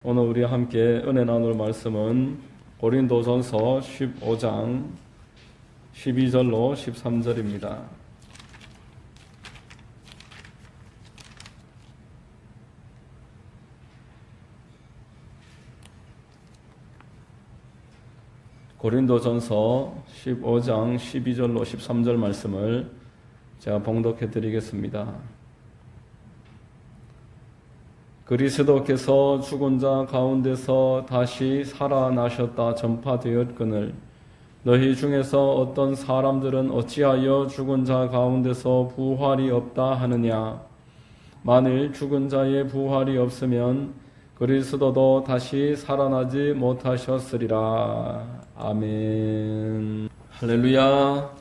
오늘 우리 함께 은혜 나눌 말씀은 고린도전서 15장 12절로 13절입니다. 고린도전서 15장 12절로 13절 말씀을 제가 봉독해 드리겠습니다. 그리스도께서 죽은 자 가운데서 다시 살아나셨다 전파되었거늘 너희 중에서 어떤 사람들은 어찌하여 죽은 자 가운데서 부활이 없다 하느냐. 만일 죽은 자의 부활이 없으면 그리스도도 다시 살아나지 못하셨으리라. 아멘. 할렐루야.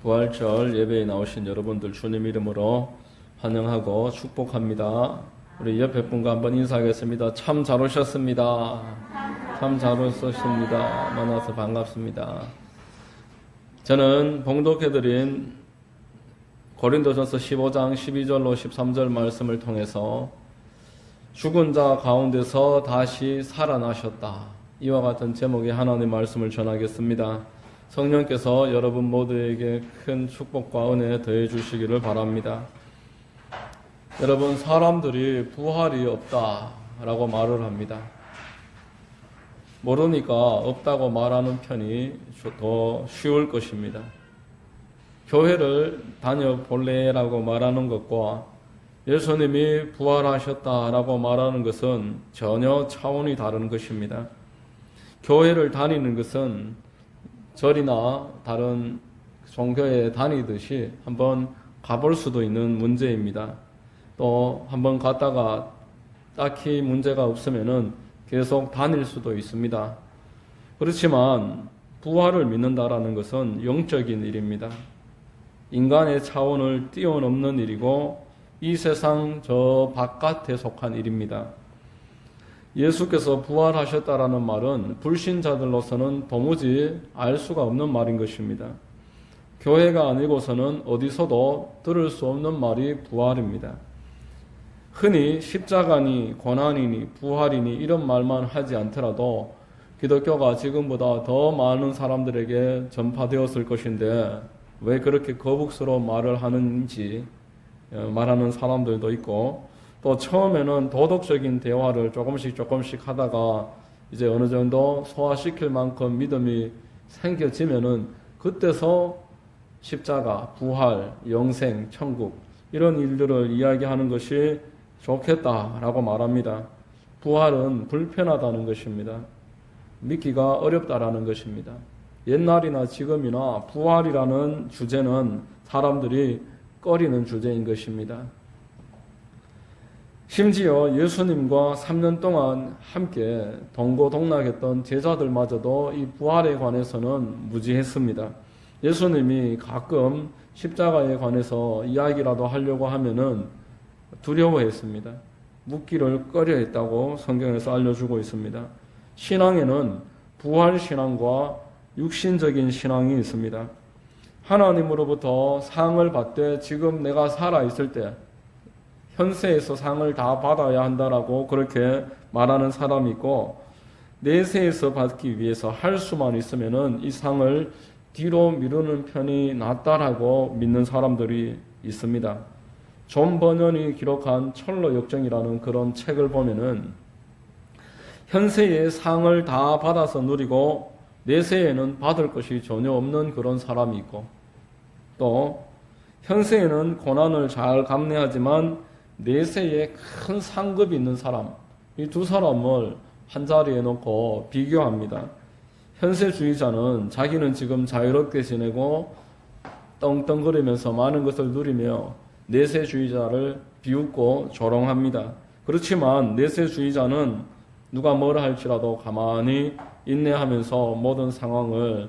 부활절 예배에 나오신 여러분들 주님 이름으로 환영하고 축복합니다. 우리 옆에 분과 한번 인사하겠습니다. 참 잘 오셨습니다. 참 잘 오셨습니다. 만나서 반갑습니다. 저는 봉독해드린 고린도전서 15장 12절로 13절 말씀을 통해서 죽은 자 가운데서 다시 살아나셨다. 이와 같은 제목의 하나님의 말씀을 전하겠습니다. 성령께서 여러분 모두에게 큰 축복과 은혜 더해 주시기를 바랍니다. 여러분, 사람들이 부활이 없다라고 말을 합니다. 모르니까 없다고 말하는 편이 더 쉬울 것입니다. 교회를 다녀볼래라고 말하는 것과 예수님이 부활하셨다라고 말하는 것은 전혀 차원이 다른 것입니다. 교회를 다니는 것은 절이나 다른 종교에 다니듯이 한번 가볼 수도 있는 문제입니다. 또 한번 갔다가 딱히 문제가 없으면은 계속 다닐 수도 있습니다. 그렇지만 부활을 믿는다라는 것은 영적인 일입니다. 인간의 차원을 뛰어넘는 일이고 이 세상 저 바깥에 속한 일입니다. 예수께서 부활하셨다라는 말은 불신자들로서는 도무지 알 수가 없는 말인 것입니다. 교회가 아니고서는 어디서도 들을 수 없는 말이 부활입니다. 흔히 십자가니 고난이니 부활이니 이런 말만 하지 않더라도 기독교가 지금보다 더 많은 사람들에게 전파되었을 것인데 왜 그렇게 거북스러운 말을 하는지 말하는 사람들도 있고, 또 처음에는 도덕적인 대화를 조금씩 하다가 이제 어느 정도 소화시킬 만큼 믿음이 생겨지면은 그때서 십자가, 부활, 영생, 천국 이런 일들을 이야기하는 것이 좋겠다라고 말합니다. 부활은 불편하다는 것입니다. 믿기가 어렵다라는 것입니다. 옛날이나 지금이나 부활이라는 주제는 사람들이 꺼리는 주제인 것입니다. 심지어 예수님과 3년 동안 함께 동고동락했던 제자들마저도 이 부활에 관해서는 무지했습니다. 예수님이 가끔 십자가에 관해서 이야기라도 하려고 하면은 두려워했습니다. 묻기를 꺼려했다고 성경에서 알려주고 있습니다. 신앙에는 부활신앙과 육신적인 신앙이 있습니다. 하나님으로부터 상을 받되 지금 내가 살아있을 때 현세에서 상을 다 받아야 한다라고 그렇게 말하는 사람이 있고, 내세에서 받기 위해서 할 수만 있으면은 이 상을 뒤로 미루는 편이 낫다라고 믿는 사람들이 있습니다. 존 버년이 기록한 철로 역정이라는 그런 책을 보면은 현세의 상을 다 받아서 누리고 내세에는 받을 것이 전혀 없는 그런 사람이 있고, 또 현세에는 고난을 잘 감내하지만 내세에 큰 상급이 있는 사람, 이 두 사람을 한 자리에 놓고 비교합니다. 현세주의자는 자기는 지금 자유롭게 지내고 떵떵거리면서 많은 것을 누리며 내세주의자를 비웃고 조롱합니다. 그렇지만 내세주의자는 누가 뭐라 할지라도 가만히 인내하면서 모든 상황을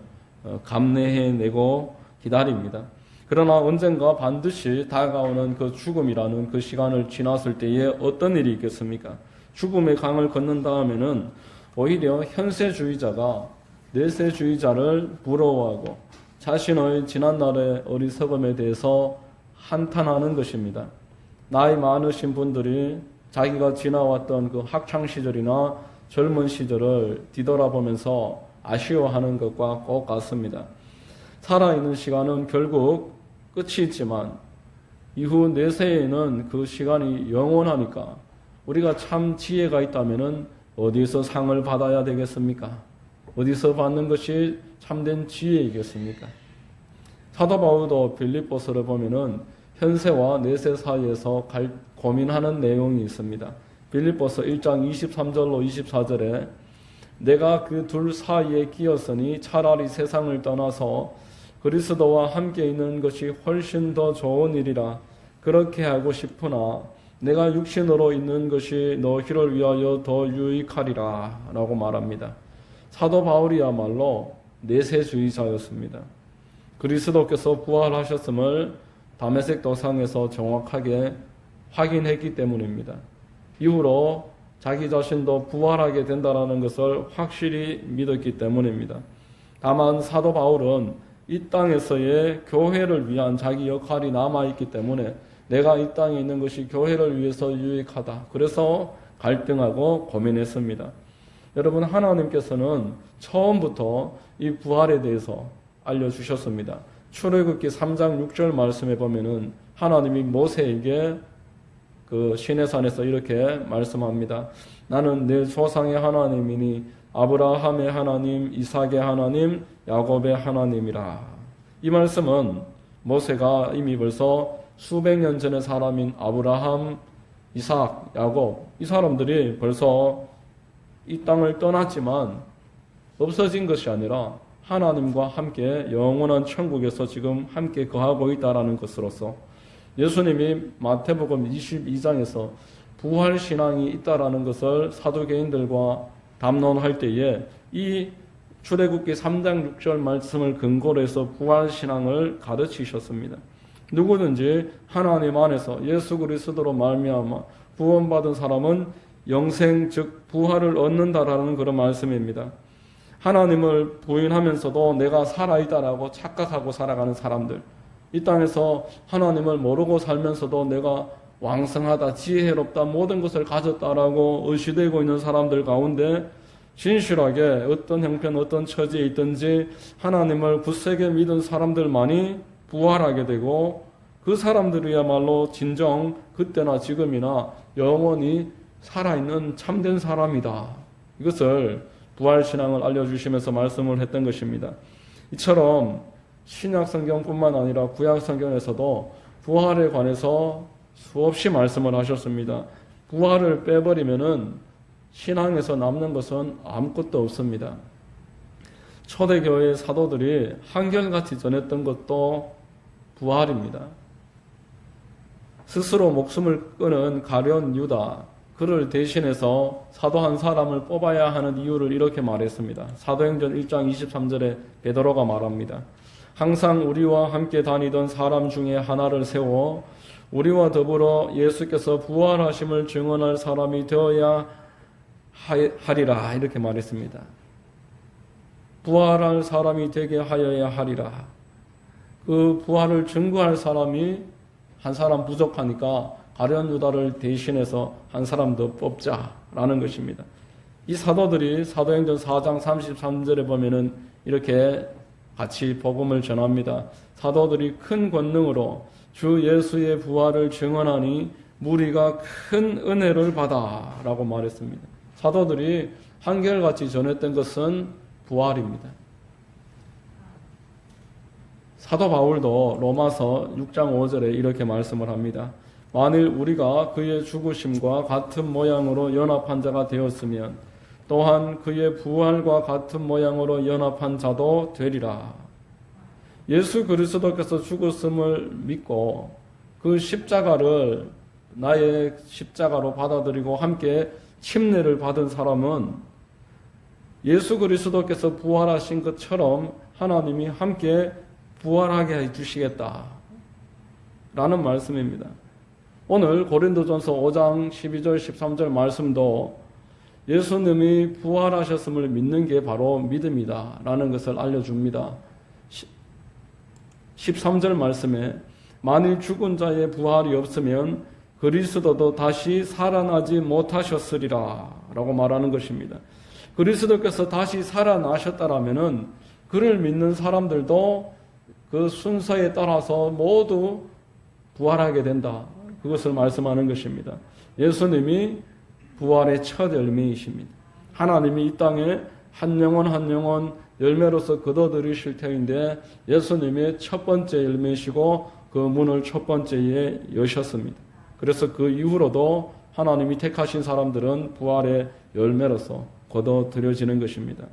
감내해내고 기다립니다. 그러나 언젠가 반드시 다가오는 그 죽음이라는 그 시간을 지났을 때에 어떤 일이 있겠습니까? 죽음의 강을 건넌 다음에는 오히려 현세주의자가 내세주의자를 부러워하고 자신의 지난날의 어리석음에 대해서 한탄하는 것입니다. 나이 많으신 분들이 자기가 지나왔던 그 학창 시절이나 젊은 시절을 뒤돌아보면서 아쉬워하는 것과 꼭 같습니다. 살아있는 시간은 결국 끝이 있지만 이후 내세에는 그 시간이 영원하니까 우리가 참 지혜가 있다면 어디서 상을 받아야 되겠습니까? 어디서 받는 것이 참된 지혜이겠습니까? 사도 바울도 빌립보서를 보면은 현세와 내세 사이에서 고민하는 내용이 있습니다. 빌립보서 1장 23절로 24절에 내가 그 둘 사이에 끼었으니 차라리 세상을 떠나서 그리스도와 함께 있는 것이 훨씬 더 좋은 일이라 그렇게 하고 싶으나 내가 육신으로 있는 것이 너희를 위하여 더 유익하리라 라고 말합니다. 사도 바울이야말로 내세주의자였습니다. 그리스도께서 부활하셨음을 다메섹 도상에서 정확하게 확인했기 때문입니다. 이후로 자기 자신도 부활하게 된다는 것을 확실히 믿었기 때문입니다. 다만 사도 바울은 이 땅에서의 교회를 위한 자기 역할이 남아있기 때문에 내가 이 땅에 있는 것이 교회를 위해서 유익하다. 그래서 갈등하고 고민했습니다. 여러분, 하나님께서는 처음부터 이 부활에 대해서 알려주셨습니다. 출애굽기 3장 6절 말씀에 보면은 하나님이 모세에게 그 시내산에서 이렇게 말씀합니다. 나는 내 조상의 하나님이니 아브라함의 하나님, 이삭의 하나님, 야곱의 하나님이라. 이 말씀은 모세가 이미 벌써 수백 년 전의 사람인 아브라함, 이삭, 야곱, 이 사람들이 벌써 이 땅을 떠났지만 없어진 것이 아니라 하나님과 함께 영원한 천국에서 지금 함께 거하고 있다라는 것으로서 예수님이 마태복음 22장에서 부활신앙이 있다라는 것을 사도개인들과 담론할 때에 이 출애굽기 3장 6절 말씀을 근거로 해서 부활신앙을 가르치셨습니다. 누구든지 하나님 안에서 예수 그리스도로 말미암아 구원받은 사람은 영생 즉 부활을 얻는다라는 그런 말씀입니다. 하나님을 부인하면서도 내가 살아있다라고 착각하고 살아가는 사람들, 이 땅에서 하나님을 모르고 살면서도 내가 왕성하다, 지혜롭다, 모든 것을 가졌다라고 의시되고 있는 사람들 가운데 진실하게 어떤 형편, 어떤 처지에 있든지 하나님을 굳세게 믿은 사람들만이 부활하게 되고 그 사람들이야말로 진정 그때나 지금이나 영원히 살아있는 참된 사람이다. 이것을 부활신앙을 알려주시면서 말씀을 했던 것입니다. 이처럼 신약성경뿐만 아니라 구약성경에서도 부활에 관해서 수없이 말씀을 하셨습니다. 부활을 빼버리면은 신앙에서 남는 것은 아무것도 없습니다. 초대교회의 사도들이 한결같이 전했던 것도 부활입니다. 스스로 목숨을 끊은 가룟 유다, 그를 대신해서 사도 한 사람을 뽑아야 하는 이유를 이렇게 말했습니다. 사도행전 1장 23절에 베드로가 말합니다. 항상 우리와 함께 다니던 사람 중에 하나를 세워 우리와 더불어 예수께서 부활하심을 증언할 사람이 되어야 하리라 이렇게 말했습니다. 부활할 사람이 되게 하여야 하리라. 그 부활을 증거할 사람이 한 사람 부족하니까 가룟 유다를 대신해서 한 사람 더 뽑자라는 것입니다. 이 사도들이 사도행전 4장 33절에 보면은 이렇게 같이 복음을 전합니다. 사도들이 큰 권능으로 주 예수의 부활을 증언하니 무리가 큰 은혜를 받아라고 말했습니다. 사도들이 한결같이 전했던 것은 부활입니다. 사도 바울도 로마서 6장 5절에 이렇게 말씀을 합니다. 만일 우리가 그의 죽으심과 같은 모양으로 연합한 자가 되었으면 또한 그의 부활과 같은 모양으로 연합한 자도 되리라. 예수 그리스도께서 죽었음을 믿고 그 십자가를 나의 십자가로 받아들이고 함께 침례를 받은 사람은 예수 그리스도께서 부활하신 것처럼 하나님이 함께 부활하게 해주시겠다 라는 말씀입니다. 오늘 고린도전서 5장 12절 13절 말씀도 예수님이 부활하셨음을 믿는 게 바로 믿음이다 라는 것을 알려줍니다. 13절 말씀에 만일 죽은 자의 부활이 없으면 그리스도도 다시 살아나지 못하셨으리라 라고 말하는 것입니다. 그리스도께서 다시 살아나셨다라면은 그를 믿는 사람들도 그 순서에 따라서 모두 부활하게 된다. 그것을 말씀하는 것입니다. 예수님이 부활의 첫 열매이십니다. 하나님이 이 땅에 한 영혼 한 영혼 열매로서 거둬들이실 터인데 예수님의 첫 번째 열매이시고 그 문을 첫 번째에 여셨습니다. 그래서 그 이후로도 하나님이 택하신 사람들은 부활의 열매로서 거둬들여지는 것입니다.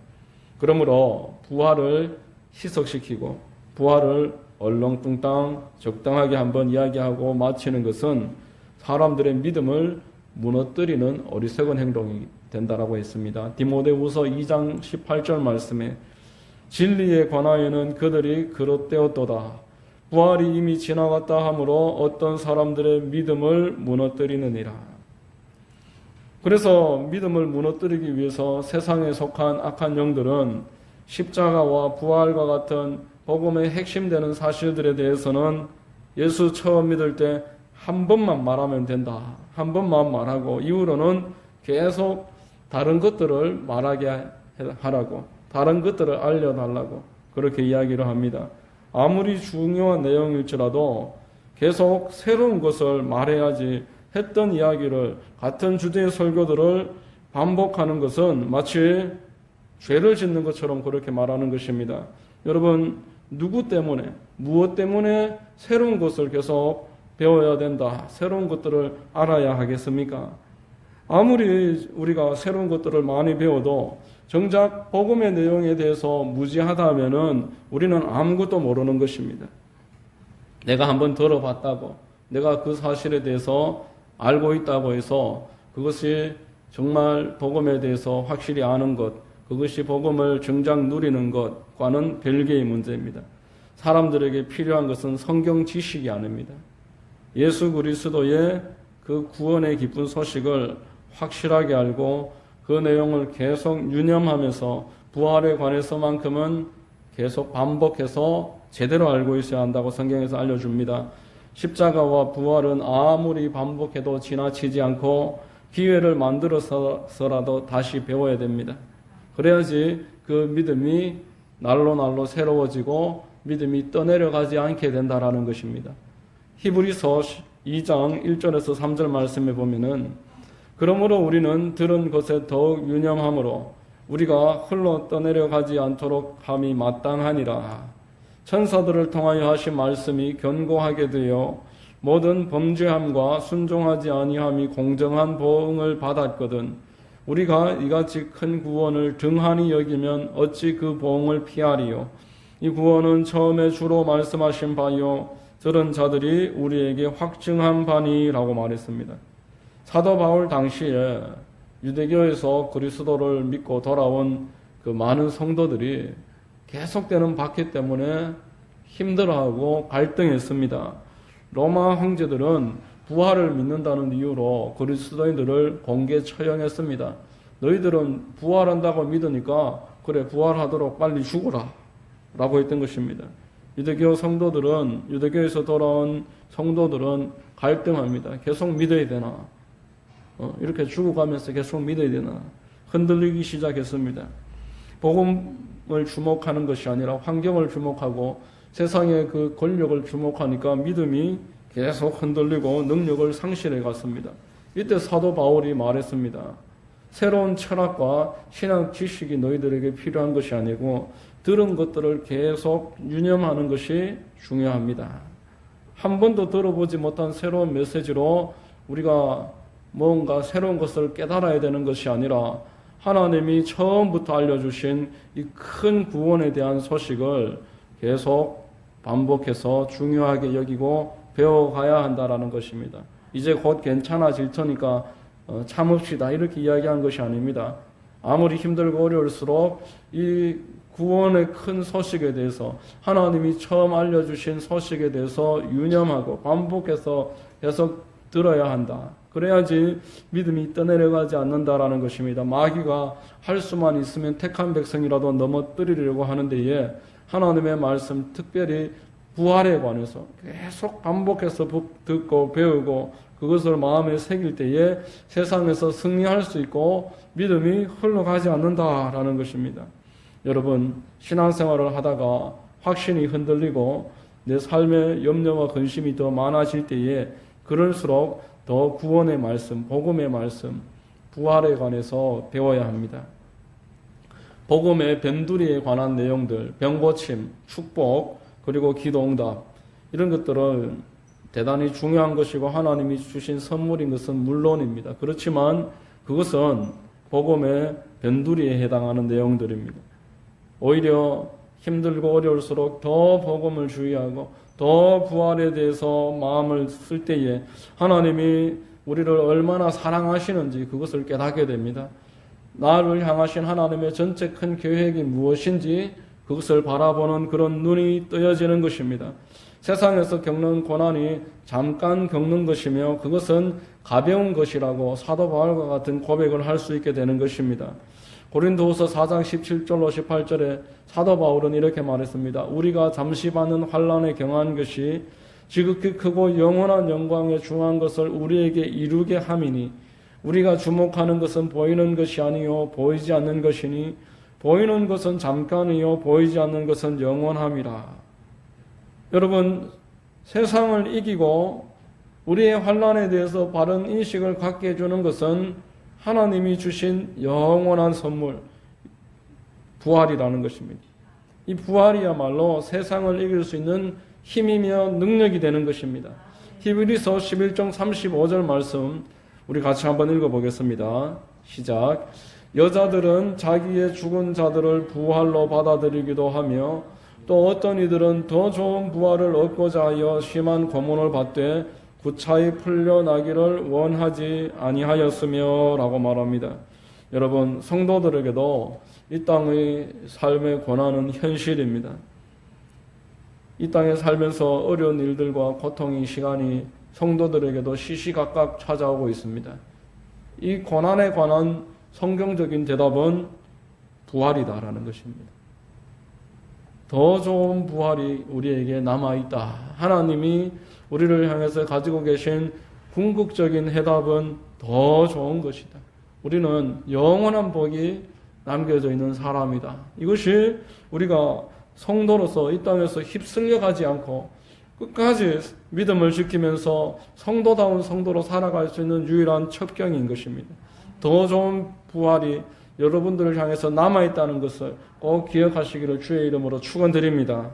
그러므로 부활을 희석시키고 부활을 얼렁뚱땅 적당하게 한번 이야기하고 마치는 것은 사람들의 믿음을 무너뜨리는 어리석은 행동이 된다라고 했습니다. 디모데후서 2장 18절 말씀에 진리에 관하여는 그들이 그릇되었도다. 부활이 이미 지나갔다 하므로 어떤 사람들의 믿음을 무너뜨리느니라. 그래서 믿음을 무너뜨리기 위해서 세상에 속한 악한 영들은 십자가와 부활과 같은 복음의 핵심되는 사실들에 대해서는 예수 처음 믿을 때 한 번만 말하면 된다. 한 번만 말하고 이후로는 계속 다른 것들을 말하게 하라고, 다른 것들을 알려달라고 그렇게 이야기를 합니다. 아무리 중요한 내용일지라도 계속 새로운 것을 말해야지 했던 이야기를 같은 주제의 설교들을 반복하는 것은 마치 죄를 짓는 것처럼 그렇게 말하는 것입니다. 여러분, 누구 때문에, 무엇 때문에 새로운 것을 계속 배워야 된다, 새로운 것들을 알아야 하겠습니까? 아무리 우리가 새로운 것들을 많이 배워도 정작 복음의 내용에 대해서 무지하다면은 우리는 아무것도 모르는 것입니다. 내가 한번 들어봤다고, 내가 그 사실에 대해서 알고 있다고 해서 그것이 정말 복음에 대해서 확실히 아는 것, 그것이 복음을 정작 누리는 것과는 별개의 문제입니다. 사람들에게 필요한 것은 성경 지식이 아닙니다. 예수 그리스도의 그 구원의 기쁜 소식을 확실하게 알고 그 내용을 계속 유념하면서 부활에 관해서만큼은 계속 반복해서 제대로 알고 있어야 한다고 성경에서 알려줍니다. 십자가와 부활은 아무리 반복해도 지나치지 않고 기회를 만들어서라도 다시 배워야 됩니다. 그래야지 그 믿음이 날로 날로 새로워지고 믿음이 떠내려가지 않게 된다라는 것입니다. 히브리서 2장 1절에서 3절 말씀에 보면은 그러므로 우리는 들은 것에 더욱 유념함으로 우리가 흘러 떠내려가지 않도록 함이 마땅하니라. 천사들을 통하여 하신 말씀이 견고하게 되어 모든 범죄함과 순종하지 아니함이 공정한 보응을 받았거든 우리가 이같이 큰 구원을 등한히 여기면 어찌 그 보응을 피하리요. 이 구원은 처음에 주로 말씀하신 바요 들은 자들이 우리에게 확증한 바니라고 말했습니다. 사도 바울 당시에 유대교에서 그리스도를 믿고 돌아온 그 많은 성도들이 계속되는 박해 때문에 힘들어하고 갈등했습니다. 로마 황제들은 부활을 믿는다는 이유로 그리스도인들을 공개 처형했습니다. 너희들은 부활한다고 믿으니까 그래 부활하도록 빨리 죽어라 라고 했던 것입니다. 유대교 성도들은, 유대교에서 돌아온 성도들은 갈등합니다. 계속 믿어야 되나? 이렇게 죽어가면서 계속 믿어야 되나? 흔들리기 시작했습니다. 복음을 주목하는 것이 아니라 환경을 주목하고 세상의 그 권력을 주목하니까 믿음이 계속 흔들리고 능력을 상실해 갔습니다. 이때 사도 바울이 말했습니다. 새로운 철학과 신학 지식이 너희들에게 필요한 것이 아니고 들은 것들을 계속 유념하는 것이 중요합니다. 한 번도 들어보지 못한 새로운 메시지로 우리가 뭔가 새로운 것을 깨달아야 되는 것이 아니라 하나님이 처음부터 알려주신 이 큰 구원에 대한 소식을 계속 반복해서 중요하게 여기고 배워가야 한다라는 것입니다. 이제 곧 괜찮아질 테니까 참읍시다 이렇게 이야기한 것이 아닙니다. 아무리 힘들고 어려울수록 이 구원의 큰 소식에 대해서 하나님이 처음 알려주신 소식에 대해서 유념하고 반복해서 계속 들어야 한다. 그래야지 믿음이 떠내려가지 않는다라는 것입니다. 마귀가 할 수만 있으면 택한 백성이라도 넘어뜨리려고 하는데에 하나님의 말씀 특별히 부활에 관해서 계속 반복해서 듣고 배우고 그 그것을 마음에 새길 때에 세상에서 승리할 수 있고 믿음이 흘러가지 않는다라는 것입니다. 여러분, 신앙생활을 하다가 확신이 흔들리고 내 삶의 염려와 근심이 더 많아질 때에 그럴수록 더 구원의 말씀, 복음의 말씀, 부활에 관해서 배워야 합니다. 복음의 변두리에 관한 내용들, 병고침, 축복, 그리고 기도응답, 이런 것들을 대단히 중요한 것이고 하나님이 주신 선물인 것은 물론입니다. 그렇지만 그것은 복음의 변두리에 해당하는 내용들입니다. 오히려 힘들고 어려울수록 더 복음을 주의하고 더 부활에 대해서 마음을 쓸 때에 하나님이 우리를 얼마나 사랑하시는지 그것을 깨닫게 됩니다. 나를 향하신 하나님의 전체 큰 계획이 무엇인지 그것을 바라보는 그런 눈이 뜨여지는 것입니다. 세상에서 겪는 고난이 잠깐 겪는 것이며 그것은 가벼운 것이라고 사도 바울과 같은 고백을 할 수 있게 되는 것입니다. 고린도후서 4장 17절로 18절에 사도 바울은 이렇게 말했습니다. 우리가 잠시 받는 환난에 경한 것이 지극히 크고 영원한 영광에 중한 것을 우리에게 이루게 함이니 우리가 주목하는 것은 보이는 것이 아니요 보이지 않는 것이니 보이는 것은 잠깐이요 보이지 않는 것은 영원함이라. 여러분, 세상을 이기고 우리의 환난에 대해서 바른 인식을 갖게 해주는 것은 하나님이 주신 영원한 선물, 부활이라는 것입니다. 이 부활이야말로 세상을 이길 수 있는 힘이며 능력이 되는 것입니다. 히브리서 11장 35절 말씀 우리 같이 한번 읽어보겠습니다. 시작. 여자들은 자기의 죽은 자들을 부활로 받아들이기도 하며 또 어떤 이들은 더 좋은 부활을 얻고자 하여 심한 고문을 받되 구차히 풀려나기를 원하지 아니하였으며 라고 말합니다. 여러분, 성도들에게도 이 땅의 삶의 고난은 현실입니다. 이 땅에 살면서 어려운 일들과 고통의 시간이 성도들에게도 시시각각 찾아오고 있습니다. 이 고난에 관한 성경적인 대답은 부활이다라는 것입니다. 더 좋은 부활이 우리에게 남아있다. 하나님이 우리를 향해서 가지고 계신 궁극적인 해답은 더 좋은 것이다. 우리는 영원한 복이 남겨져 있는 사람이다. 이것이 우리가 성도로서 이 땅에서 휩쓸려 가지 않고 끝까지 믿음을 지키면서 성도다운 성도로 살아갈 수 있는 유일한 첩경인 것입니다. 더 좋은 부활이 여러분들을 향해서 남아있다는 것을 꼭 기억하시기를 주의 이름으로 축원드립니다.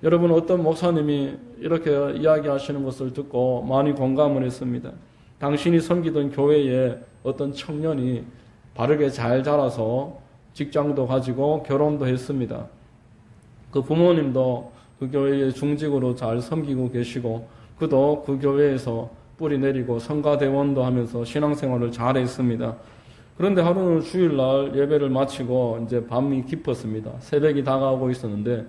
여러분, 어떤 목사님이 이렇게 이야기하시는 것을 듣고 많이 공감을 했습니다. 당신이 섬기던 교회에 어떤 청년이 바르게 잘 자라서 직장도 가지고 결혼도 했습니다. 그 부모님도 그 교회에 중직으로 잘 섬기고 계시고 그도 그 교회에서 뿌리 내리고 성가대원도 하면서 신앙생활을 잘 했습니다. 그런데 하루는 주일날 예배를 마치고 이제 밤이 깊었습니다. 새벽이 다가오고 있었는데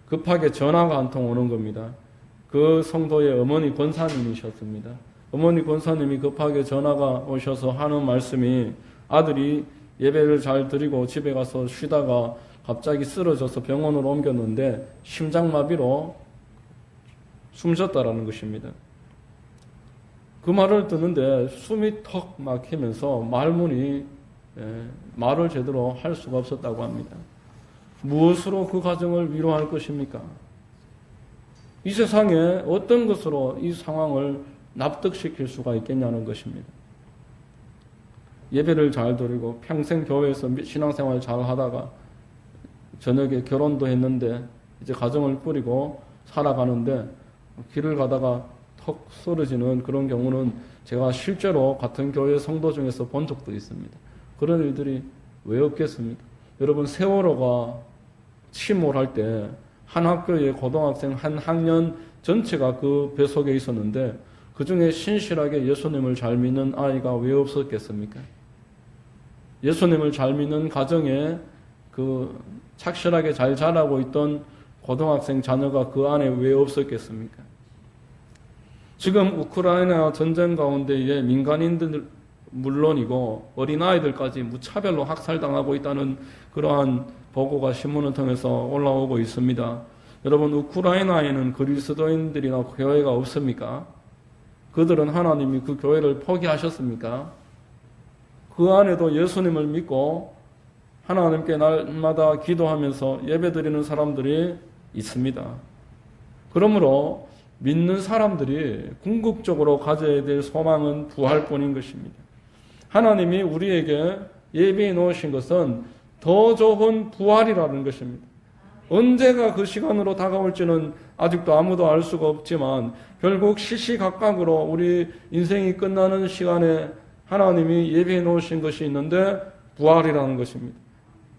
급하게 전화가 한 통 오는 겁니다. 그 성도의 어머니 권사님이셨습니다. 어머니 권사님이 급하게 전화가 오셔서 하는 말씀이 아들이 예배를 잘 드리고 집에 가서 쉬다가 갑자기 쓰러져서 병원으로 옮겼는데 심장마비로 숨졌다라는 것입니다. 그 말을 듣는데 숨이 턱 막히면서 말을 제대로 할 수가 없었다고 합니다. 무엇으로 그 가정을 위로할 것입니까? 이 세상에 어떤 것으로 이 상황을 납득시킬 수가 있겠냐는 것입니다. 예배를 잘 드리고 평생 교회에서 신앙생활 잘 하다가 저녁에 결혼도 했는데 이제 가정을 꾸리고 살아가는데 길을 가다가 턱 쓰러지는 그런 경우는 제가 실제로 같은 교회 성도 중에서 본 적도 있습니다. 그런 일들이 왜 없겠습니까? 여러분, 세월호가 침몰할 때 한 학교의 고등학생 한 학년 전체가 그 배 속에 있었는데 그 중에 신실하게 예수님을 잘 믿는 아이가 왜 없었겠습니까? 예수님을 잘 믿는 가정에 그 착실하게 잘 자라고 있던 고등학생 자녀가 그 안에 왜 없었겠습니까? 지금 우크라이나 전쟁 가운데에 민간인들 물론이고 어린아이들까지 무차별로 학살당하고 있다는 그러한 보고가 신문을 통해서 올라오고 있습니다. 여러분, 우크라이나에는 그리스도인들이나 교회가 없습니까? 그들은 하나님이 그 교회를 포기하셨습니까? 그 안에도 예수님을 믿고 하나님께 날마다 기도하면서 예배드리는 사람들이 있습니다. 그러므로 믿는 사람들이 궁극적으로 가져야 될 소망은 부활뿐인 것입니다. 하나님이 우리에게 예비해 놓으신 것은 더 좋은 부활이라는 것입니다. 언제가 그 시간으로 다가올지는 아직도 아무도 알 수가 없지만 결국 시시각각으로 우리 인생이 끝나는 시간에 하나님이 예비해 놓으신 것이 있는데 부활이라는 것입니다.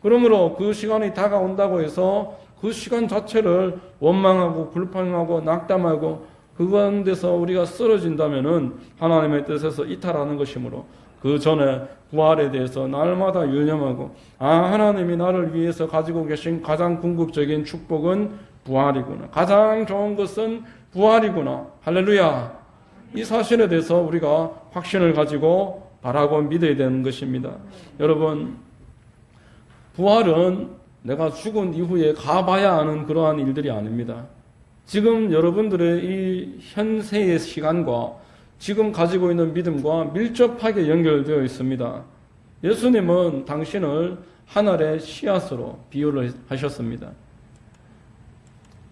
그러므로 그 시간이 다가온다고 해서 그 시간 자체를 원망하고 불평하고 낙담하고 그 가운데서 우리가 쓰러진다면은 하나님의 뜻에서 이탈하는 것이므로 그 전에 부활에 대해서 날마다 유념하고 하나님이 나를 위해서 가지고 계신 가장 궁극적인 축복은 부활이구나. 가장 좋은 것은 부활이구나. 할렐루야. 이 사실에 대해서 우리가 확신을 가지고 바라고 믿어야 되는 것입니다. 여러분, 부활은 내가 죽은 이후에 가봐야 하는 그러한 일들이 아닙니다. 지금 여러분들의 이 현세의 시간과 지금 가지고 있는 믿음과 밀접하게 연결되어 있습니다. 예수님은 당신을 하늘의 씨앗으로 비유를 하셨습니다.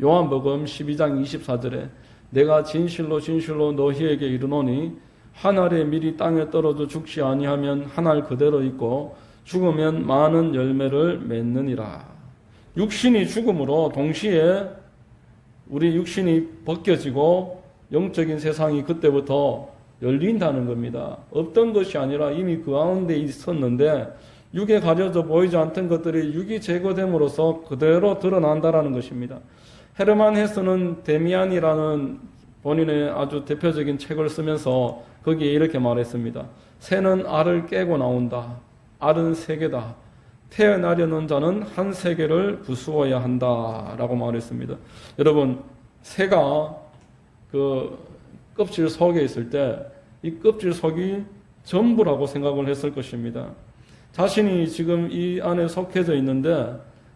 요한복음 12장 24절에 내가 진실로 진실로 너희에게 이르노니 한 알의 밀이 땅에 떨어져 죽지 아니하면 한 알 그대로 있고 죽으면 많은 열매를 맺느니라. 육신이 죽음으로 동시에 우리 육신이 벗겨지고 영적인 세상이 그때부터 열린다는 겁니다. 없던 것이 아니라 이미 그 가운데 있었는데 육에 가려져 보이지 않던 것들이 육이 제거됨으로써 그대로 드러난다라는 것입니다. 헤르만 헤스는 데미안이라는 본인의 아주 대표적인 책을 쓰면서 거기에 이렇게 말했습니다. 새는 알을 깨고 나온다. 알은 세계다. 태어나려는 자는 한 세계를 부수어야 한다라고 말했습니다. 여러분, 새가 그 껍질 속에 있을 때 이 껍질 속이 전부라고 생각을 했을 것입니다. 자신이 지금 이 안에 속해져 있는데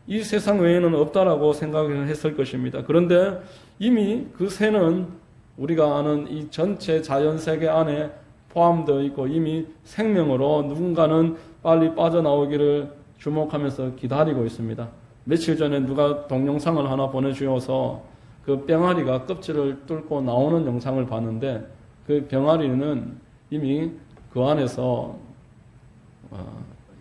이 세상 외에는 없다라고 생각을 했을 것입니다. 그런데 이미 그 새는 우리가 아는 이 전체 자연세계 안에 포함되어 있고 이미 생명으로 누군가는 빨리 빠져나오기를 주목하면서 기다리고 있습니다. 며칠 전에 누가 동영상을 하나 보내주어서 그 병아리가 껍질을 뚫고 나오는 영상을 봤는데 그 병아리는 이미 그 안에서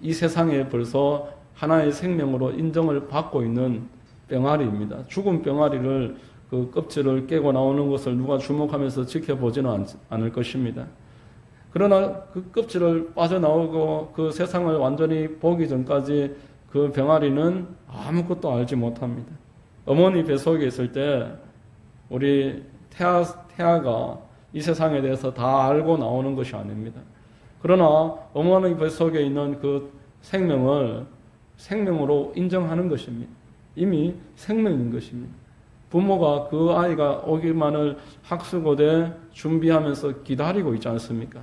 이 세상에 벌써 하나의 생명으로 인정을 받고 있는 병아리입니다. 죽은 병아리를 그 껍질을 깨고 나오는 것을 누가 주목하면서 지켜보지는 않을 것입니다. 그러나 그 껍질을 빠져나오고 그 세상을 완전히 보기 전까지 그 병아리는 아무것도 알지 못합니다. 어머니 뱃속에 있을 때 우리 태아가 이 세상에 대해서 다 알고 나오는 것이 아닙니다. 그러나 어머니 뱃속에 있는 그 생명을 생명으로 인정하는 것입니다. 이미 생명인 것입니다. 부모가 그 아이가 오기만을 학수고대 준비하면서 기다리고 있지 않습니까?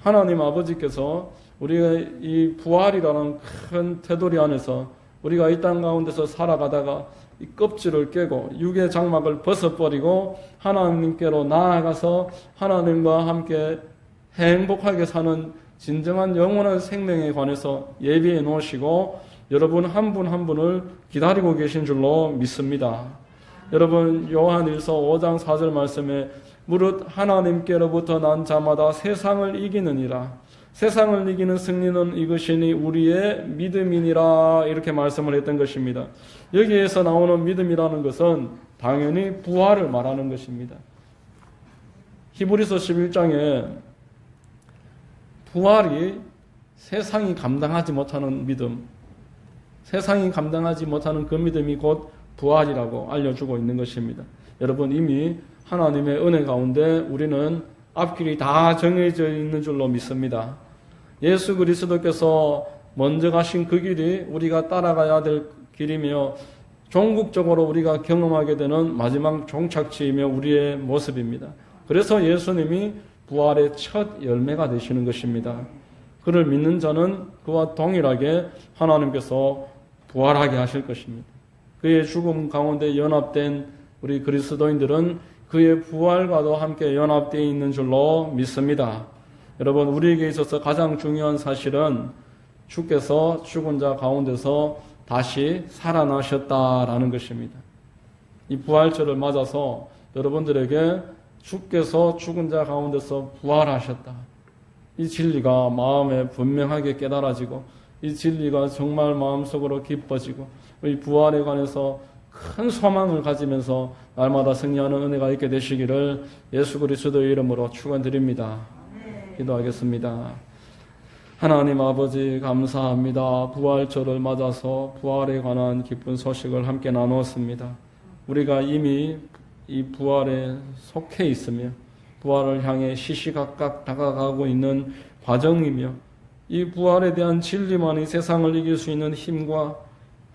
하나님 아버지께서 우리가 이 부활이라는 큰 테두리 안에서 우리가 이 땅 가운데서 살아가다가 이 껍질을 깨고 육의 장막을 벗어버리고 하나님께로 나아가서 하나님과 함께 행복하게 사는 진정한 영원한 생명에 관해서 예비해 놓으시고 여러분 한 분 한 분을 기다리고 계신 줄로 믿습니다. 여러분 요한일서 5장 4절 말씀에 무릇 하나님께로부터 난 자마다 세상을 이기느니라. 세상을 이기는 승리는 이것이니 우리의 믿음이니라 이렇게 말씀을 했던 것입니다. 여기에서 나오는 믿음이라는 것은 당연히 부활을 말하는 것입니다. 히브리서 11장에 부활이 세상이 감당하지 못하는 믿음, 세상이 감당하지 못하는 그 믿음이 곧 부활이라고 알려주고 있는 것입니다. 여러분 이미 하나님의 은혜 가운데 우리는 앞길이 다 정해져 있는 줄로 믿습니다. 예수 그리스도께서 먼저 가신 그 길이 우리가 따라가야 될 길이며 종국적으로 우리가 경험하게 되는 마지막 종착지이며 우리의 모습입니다. 그래서 예수님이 부활의 첫 열매가 되시는 것입니다. 그를 믿는 자는 그와 동일하게 하나님께서 부활하게 하실 것입니다. 그의 죽음 가운데 연합된 우리 그리스도인들은 그의 부활과도 함께 연합되어 있는 줄로 믿습니다. 여러분, 우리에게 있어서 가장 중요한 사실은 주께서 죽은 자 가운데서 다시 살아나셨다라는 것입니다. 이 부활절을 맞아서 여러분들에게 주께서 죽은 자 가운데서 부활하셨다. 이 진리가 마음에 분명하게 깨달아지고 이 진리가 정말 마음속으로 깊어지고 이 부활에 관해서 큰 소망을 가지면서 날마다 승리하는 은혜가 있게 되시기를 예수 그리스도의 이름으로 축원드립니다. 기도하겠습니다. 하나님 아버지 감사합니다. 부활절을 맞아서 부활에 관한 기쁜 소식을 함께 나누었습니다. 우리가 이미 이 부활에 속해 있으며 부활을 향해 시시각각 다가가고 있는 과정이며 이 부활에 대한 진리만이 세상을 이길 수 있는 힘과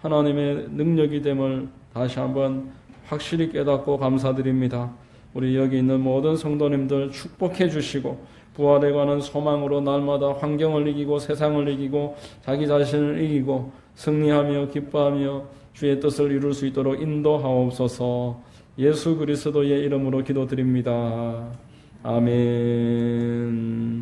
하나님의 능력이 됨을 다시 한번 확실히 깨닫고 감사드립니다. 우리 여기 있는 모든 성도님들 축복해 주시고 부활에 관한 소망으로 날마다 환경을 이기고 세상을 이기고 자기 자신을 이기고 승리하며 기뻐하며 주의 뜻을 이룰 수 있도록 인도하옵소서. 예수 그리스도의 이름으로 기도드립니다. 아멘.